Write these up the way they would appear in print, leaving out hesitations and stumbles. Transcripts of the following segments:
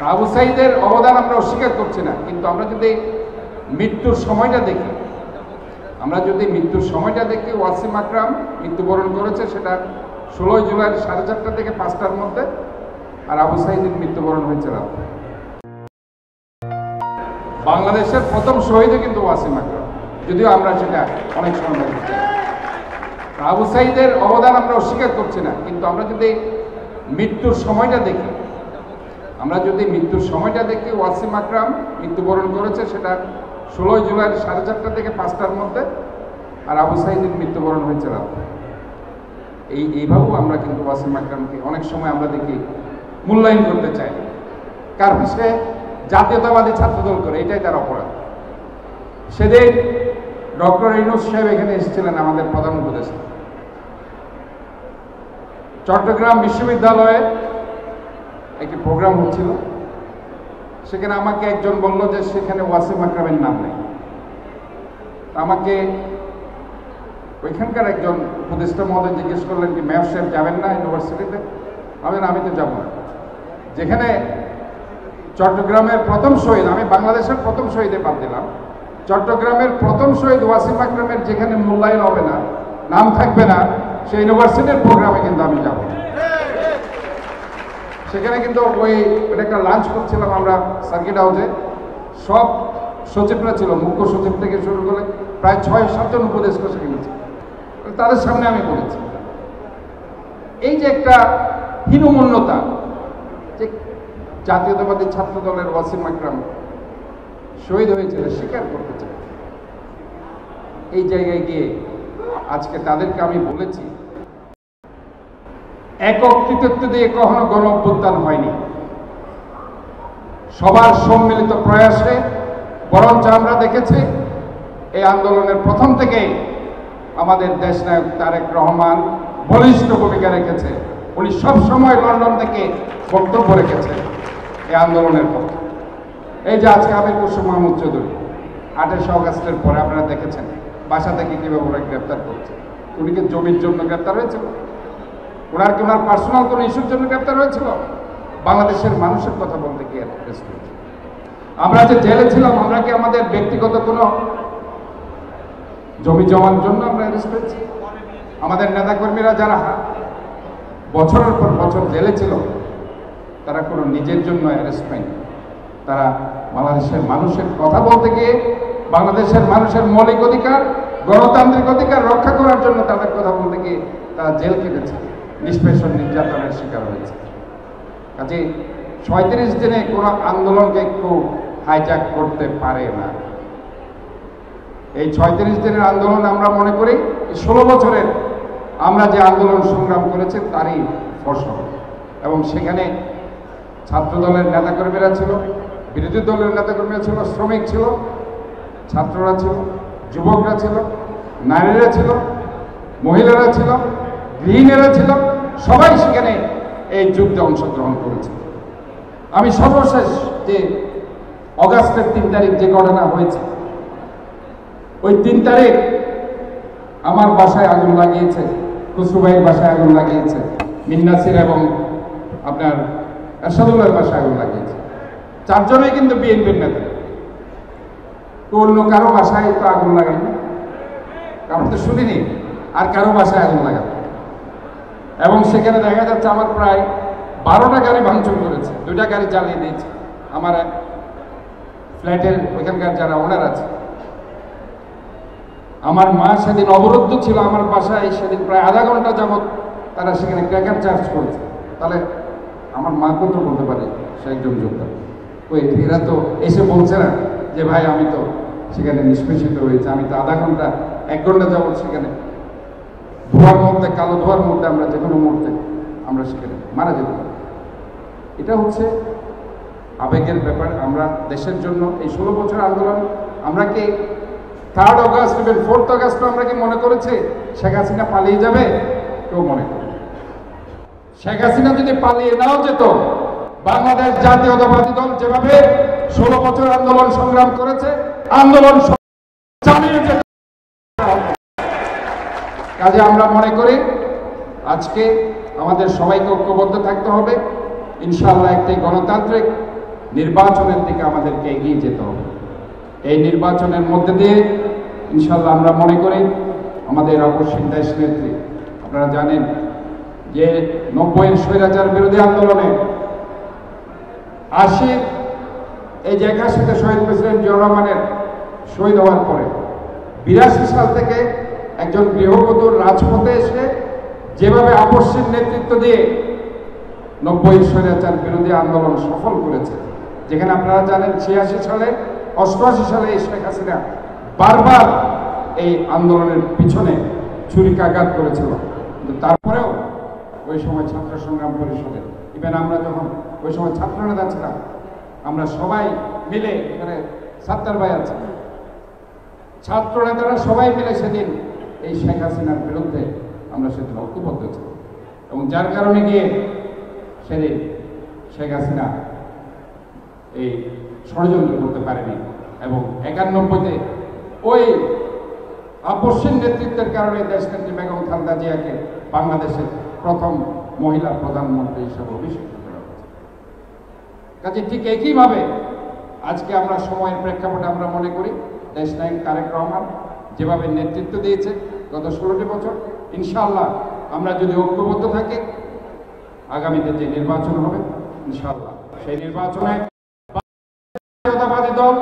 আবু সাঈদের অবদান আমরা অস্বীকার করছি না, কিন্তু আমরা যদি মৃত্যুর সময়টা দেখি, ওয়াসিম আকরাম মৃত্যুবরণ করেছে সেটা 16 জুলাই 4:30 থেকে 5টার মধ্যে, আর আবু সাঈদের মৃত্যুবরণ হয়েছে রাতে। বাংলাদেশের প্রথম শহীদও কিন্তু ওয়াসিম আকরাম, যদিও আমরা সেটা অনেক সময় বলতে চাই। আবু সাঈদের অবদান আমরা অস্বীকার করছি না, কিন্তু আমরা যদি মৃত্যুর সময়টা দেখি, ওয়াসিম আকরাম মৃত্যুবরণ করেছে সেটা 16 জুলাই 4:30 থেকে 5টার মধ্যে, আর আবু সাঈদের মৃত্যুবরণ হয়েছে রাতে। এইভাবেও আমরা কিন্তু ওয়াসিম আকরামকে অনেক সময় আমরা দেখি মূল্যায়ন করতে চাই, কারণ সে জাতীয়তাবাদী ছাত্রদল করে, এটাই তার অপরাধ। সেদিন ডক্টর ইউনূস সাহেব এখানে এসেছিলেন, আমাদের প্রধান উপদেষ্টা। চট্টগ্রাম বিশ্ববিদ্যালয়ে একটি প্রোগ্রাম হচ্ছিল, সেখানে আমাকে একজন বলল যে সেখানে ওয়াসিম আকরামের নাম নেই। আমাকে ওইখানকার একজন উপদেষ্টা মহোদয় জিজ্ঞেস করলেন কি মেয়র সাহেব যাবেন না ইউনিভার্সিটিতে? আমি তো যাব না। যেখানে চট্টগ্রামের প্রথম শহীদ, আমি বাংলাদেশের প্রথম শহীদে বাদ দিলাম, চট্টগ্রামের প্রথম শহীদ ওয়াসিম আকরামের যেখানে মূল্যায়ন হবে না, নাম থাকবে না, সেই ইউনিভার্সিটির প্রোগ্রামে কিন্তু আমি যাব। সেখানে কিন্তু একটা লাঞ্চ করছিলাম আমরা সার্কিট হাউসে, সব সচিবরা ছিল, মুখ্য সচিব থেকে শুরু করে প্রায় 6-7 জন উপদেষ্টা সেখানে ছিল। তাদের সামনে আমি বলেছি এই যে একটা হীনমন্যতা, যে জাতীয়তাবাদী ছাত্র দলের ওয়াসিম আকরাম শহীদ হয়েছিল স্বীকার করতে চাই। এই জায়গায় গিয়ে আজকে তাদেরকে আমি বলেছি, একক কৃতিত্ব দিয়ে কখনো গণ অভ্যুত্থান হয়নি, সবার সম্মিলিত প্রয়াসে বরঞ্চ আমরা দেখেছি এই আন্দোলনের প্রথম থেকেই আমাদের দেশনায়ক তারেক রহমান বলিষ্ঠ ভূমিকা রেখেছে। উনি সবসময় লন্ডন থেকে বক্তব্য রেখেছে এই আন্দোলনের পক্ষে। এই যে আজকে আমির কুসুম মাহমুদ চৌধুরী 28 অগাস্টের পরে আপনারা দেখেছেন বাসা থেকে কিভাবে ওরা গ্রেপ্তার করছে। উনি কি জমির জন্য গ্রেপ্তার হয়েছিল? ওনার কি ওনার পার্সোনাল কোনো ইস্যুর জন্য গ্রেপ্তার হয়েছিল? বাংলাদেশের মানুষের কথা বলতে গিয়ে অ্যারেস্ট হয়েছে। আমরা যে জেলে ছিলাম, আমরা কি আমাদের ব্যক্তিগত কোনো জমি জমার জন্য আমরা অ্যারেস্ট হয়েছি? আমাদের নেতাকর্মীরা যারা বছরের পর বছর জেলে ছিল, তারা কোনো নিজের জন্য অ্যারেস্ট হয়নি। তারা বাংলাদেশের মানুষের কথা বলতে গিয়ে, বাংলাদেশের মানুষের মৌলিক অধিকার, গণতান্ত্রিক অধিকার রক্ষা করার জন্য তাদের কথা বলতে গিয়ে তারা জেল কেটেছে, নিষ্পেষণ নির্যাতনের শিকার হয়েছে। কাজে 37 দিনে কোনো আন্দোলনকে একটু হাইজ্যাক করতে পারে না। এই 37 দিনের আন্দোলন আমরা মনে করি 16 বছরের আমরা যে আন্দোলন সংগ্রাম করেছি তারই ফসল। এবং সেখানে ছাত্র দলের নেতাকর্মীরা ছিল, বিরোধী দলের নেতাকর্মীরা ছিল, শ্রমিক ছিল, ছাত্ররা ছিল, যুবকরা ছিল, নারীরা ছিল, মহিলারা ছিল, গৃহিণীরা ছিল, সবাই সেখানে এই যুদ্ধে অংশগ্রহণ করেছে। আমি সর্বশেষ যে অগাস্টের 3 তারিখ যে ঘটনা হয়েছে, ওই 3 তারিখ আমার বাসায় আগুন লাগিয়েছে, খুসরু ভাইয়ের বাসায় আগুন লাগিয়েছে, মিন্নাসির এবং আপনার এরশাদুল্লাহর বাসায় আগুন লাগিয়েছে। 4 জনেই কিন্তু বিএনপির নেতা। তো অন্য কারো বাসায় তো আগুন লাগায়নি, কারণ তো শুনিনি আর কারো বাসায় আগুন লাগাবে। এবং সেখানে দেখা যাচ্ছে আমার প্রায় 12টা গাড়ি ভাঙচুর করেছে, 2টা গাড়ি জ্বালিয়ে দিয়েছে। আমার ফ্ল্যাটের ওইখানকার যারা ওনার আছে, আমার মা সেদিন অবরুদ্ধ ছিল আমার বাসায়, সেদিন প্রায় আধা ঘন্টা যাবৎ তারা সেখানে ক্র্যাকার চার্জ করেছে। তাহলে আমার মাকেও তো বলতে পারে সে একজন যোদ্ধা। এরা তো এসে বলছে না যে ভাই আমি তো সেখানে নিষ্পেষিত হয়েছে, আমি তো আধা ঘন্টা 1 ঘন্টা যাবৎ সেখানে ধোয়ার মধ্যে, কালো ধোয়ার মধ্যে আমরা যে কোনো মুহূর্তে আমরা সেখানে মারা যেতে পারি। এটা হচ্ছে আবেগের ব্যাপার। আমরা দেশের জন্য এই 16 বছর আন্দোলন, আমরা কি 3 অগাস্ট এবং 4 অগাস্ট আমরা কি মনে করেছি শেখ হাসিনা পালিয়ে যাবে? কেউ মনে করে। শেখ হাসিনা যদি পালিয়ে নাও যেত, বাংলাদেশ জাতীয়তাবাদী দল যেভাবে 16 বছর আন্দোলন সংগ্রাম করেছে, আন্দোলন চালিয়ে যেত। কাজে আমরা মনে করি আজকে আমাদের সবাইকে ঐক্যবদ্ধ থাকতে হবে। ইনশাআল্লাহ একটি গণতান্ত্রিক নির্বাচনের দিকে আমাদেরকে এগিয়ে যেতে হবে। এই নির্বাচনের মধ্যে দিয়ে ইনশাল্লাহ আমরা মনে করি আমাদের আপসহীন দেশ নেত্রী, আপনারা জানেন যে 90-এর স্বৈরাচার বিরোধী আন্দোলনে 80 এই যে 81-তে শহীদ প্রেসিডেন্ট জিয়াউর রহমানের শহীদ হওয়ার পরে 82 সাল থেকে একজন গৃহবধূর রাজপথে এসে যেভাবে আপসহীন নেতৃত্ব দিয়ে 90-এর স্বৈরাচার বিরোধী আন্দোলন সফল করেছে, যেখানে আপনারা জানেন 86 সালে 88 সালে এই শেখ হাসিনা বারবার এই আন্দোলনের পিছনে ছুরিকাঘাত করেছিল, কিন্তু তারপরেও ওই সময় ছাত্র সংগ্রাম পরিষদের ইভেন আমরা যখন ওই সময় ছাত্র নেতা ছিলাম, আমরা সবাই মিলে, এখানে সাত্তার ভাই আছে, ছাত্র নেতারা সবাই মিলে সেদিন এই শেখ হাসিনার বিরুদ্ধে আমরা সেদিন ঐক্যবদ্ধ ছিলাম, এবং যার কারণে গিয়ে সেদিন শেখ হাসিনা এই ষড়যন্ত্র করতে পারেনি, এবং 91-তে ওই আপসহীন নেতৃত্বের কারণে দেশনেত্রী বেগম খালেদা জিয়াকে বাংলাদেশের প্রথম মহিলা প্রধানমন্ত্রী হিসেবে অভিষিক্ত করা হয়েছে। কাজে ঠিক একইভাবে আজকে আমরা সময়ের প্রেক্ষাপটে আমরা মনে করি দেশনায়ক তারেক রহমান যেভাবে নেতৃত্ব দিয়েছে গত 16টি বছর, ইনশাআল্লাহ আমরা যদি ঐক্যবদ্ধ থাকি আগামীতে যে নির্বাচন হবে ইনশাআল্লাহ সেই নির্বাচনে জাতীয়তাবাদী দল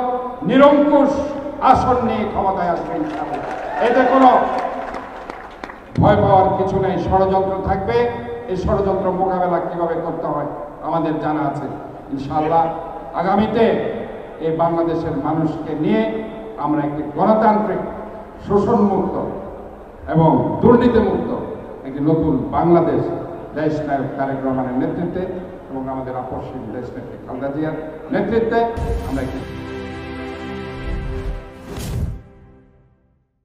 নিরঙ্কুশ আসন নিয়ে ক্ষমতায় আসবে ইনশাআল্লাহ। এতে কোনো ভয় পাওয়ার কিছু নেই। ষড়যন্ত্র থাকবে, এই ষড়যন্ত্র মোকাবেলা কিভাবে করতে হয় আমাদের জানা আছে। ইনশাআল্লাহ আগামীতে এই বাংলাদেশের মানুষকে নিয়ে আমরা একটি গণতান্ত্রিক, শোষণমুক্ত এবং দুর্নীতিমুক্ত একটি নতুন বাংলাদেশ দেশনায়ক তারেক রহমানের নেতৃত্বে এবং আমাদের আপসহীন দেশনেত্রী খালেদা জিয়ার নেতৃত্বে আমরা একটি